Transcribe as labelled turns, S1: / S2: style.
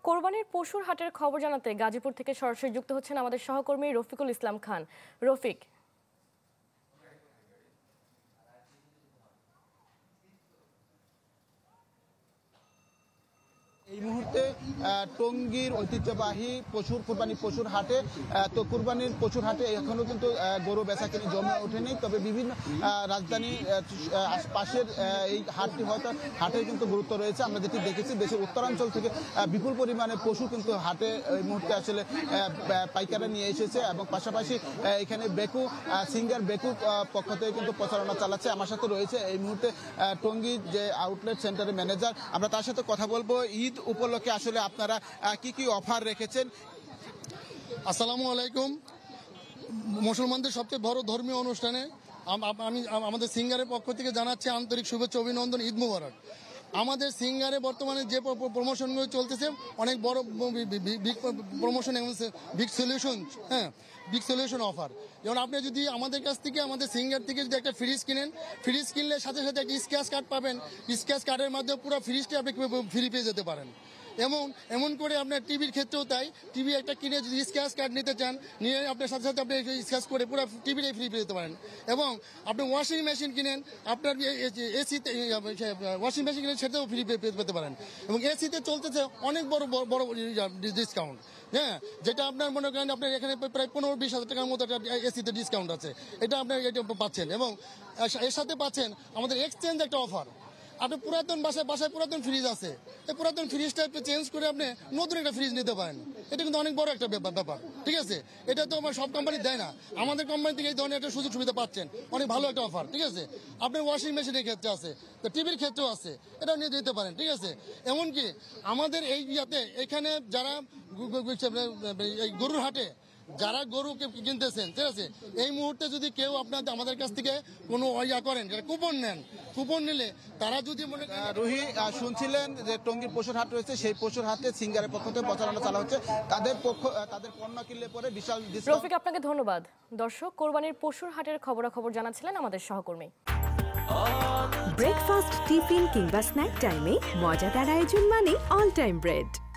S1: কোরবানির পশুর হাটের খবর জানাতে গাজীপুর থেকে সরাসরি যুক্ত হচ্ছেন আমাদের সহকর্মী রফিকুল ইসলাম খান। রফিক,
S2: এই মুহূর্তে টঙ্গীর ঐতিহ্যবাহী কুরবানি পশুর হাটে, তো কুরবানির পশুর হাটে এখনো কিন্তু গরু বেচাকেনি জমে ওঠেনি। তবে বিভিন্ন রাজধানী পাশের এই হাটটি হয়তো হাটের কিন্তু গুরুত্ব রয়েছে। আমরা যেটি দেখেছি দেশের উত্তরাঞ্চল থেকে বিপুল পরিমাণে পশু কিন্তু হাটে এই মুহূর্তে আসলে পাইকাররা নিয়ে এসেছে এবং পাশাপাশি এখানে সিঙ্গার বেকু পক্ষ থেকে কিন্তু প্রচারণা চালাচ্ছে। আমার সাথে রয়েছে এই মুহূর্তে টঙ্গীর যে আউটলেট সেন্টারের ম্যানেজার, আমরা তার সাথে কথা বলবো। ঈদ উপলক্ষে আসলে আপনারা কি কি অফার রেখেছেন?
S3: আসসালামু আলাইকুম। মুসলমানদের সবচেয়ে বড় ধর্মীয় অনুষ্ঠানে আমি আমাদের সিঙ্গারের পক্ষ থেকে জানাচ্ছি আন্তরিক শুভেচ্ছা অভিনন্দন, ঈদ মুবারক। আমাদের সিঙ্গারে বর্তমানে যে প্রমোশনগুলো চলতেছে অনেক বড় বিগ প্রমোশন এবং big solution, big solution offer. যেমন আপনি যদি আমাদের কাছ থেকে আমাদের সিঙ্গার থেকে যদি একটা ফ্রিজ কিনেন, ফ্রিজ কিনলে সাথে সাথে একটা স্ক্র্যাচ কার্ড পাবেন। স্ক্র্যাচ কার্ডের মাধ্যমে পুরো ফ্রিজটি আপনি ফ্রি পেয়ে যেতে পারেন। এমন করে আপনার টিভির ক্ষেত্রেও তাই। টিভি একটা কিনে যদি স্ক্র্যাচ কার্ড নিতে চান, নিয়ে আপনার সাথে সাথে আপনি স্ক্র্যাচ করে পুরো টিভিটাই ফ্রি পেয়ে যেতে পারেন। এবং আপনি ওয়াশিং মেশিন কিনেন, আপনার এসিতে ওয়াশিং মেশিন কিনেন সেটাও ফ্রি পেতে পারেন। এবং এসিতে চলতেছে অনেক বড় বড় ডিসকাউন্ট, যেটা আপনার মনে করেন আপনার এখানে প্রায় 15-20 হাজার টাকার মতো একটা এসিতে ডিসকাউন্ট আছে। এটা আপনার এটা পাচ্ছেন। এবং এর সাথে পাচ্ছেন আমাদের এক্সচেঞ্জ একটা অফার। আপনি পুরাতন বাসায় পুরাতন ফ্রিজ আছে, এই পুরাতন ফ্রিজটা চেঞ্জ করে আপনি নতুন একটা ফ্রিজ নিতে পারেন। এটা কিন্তু অনেক বড় একটা ব্যাপার, ঠিক আছে? এটা তো আমার সব কোম্পানি দেয় না, আমাদের কোম্পানি থেকে এই ধরনের একটা সুযোগ সুবিধা পাচ্ছেন। অনেক ভালো একটা অফার, ঠিক আছে? আপনার ওয়াশিং মেশিনের ক্ষেত্রে আছে, তো টিভির ক্ষেত্রেও আছে, এটাও নিয়ে যেতে পারেন, ঠিক আছে? এমনকি আমাদের এই এখানে যারা এই গরুর হাটে যারা গরুকে কিনতেছেন, ঠিক আছে, এই মুহূর্তে যদি কেউ আমাদের কাছ থেকে কোনো করেন, কুপন নেন, কুপন নিলে তারা যদি মনে করেন।
S2: রুহি, শুনছিলেন যে টঙ্গীর পশুর হাট রয়েছে, সেই পশুর হাটে সিঙ্গারের পক্ষ থেকে প্রচারণা চালা হচ্ছে। তাদের পণ্য কিনলে পরে বিশাল ডিসকাউন্ট।
S1: রফিক, আপনাকে ধন্যবাদ। দর্শক, কোরবানির পশুর হাটের খবরাখবর জানাচ্ছিলেন আমাদের সহকর্মী।
S4: ব্রেকফাস্ট, টিফিন কিংবা স্ন্যাক টাইমে মজাদার আয়োজন মানে অল টাইম ব্রেড।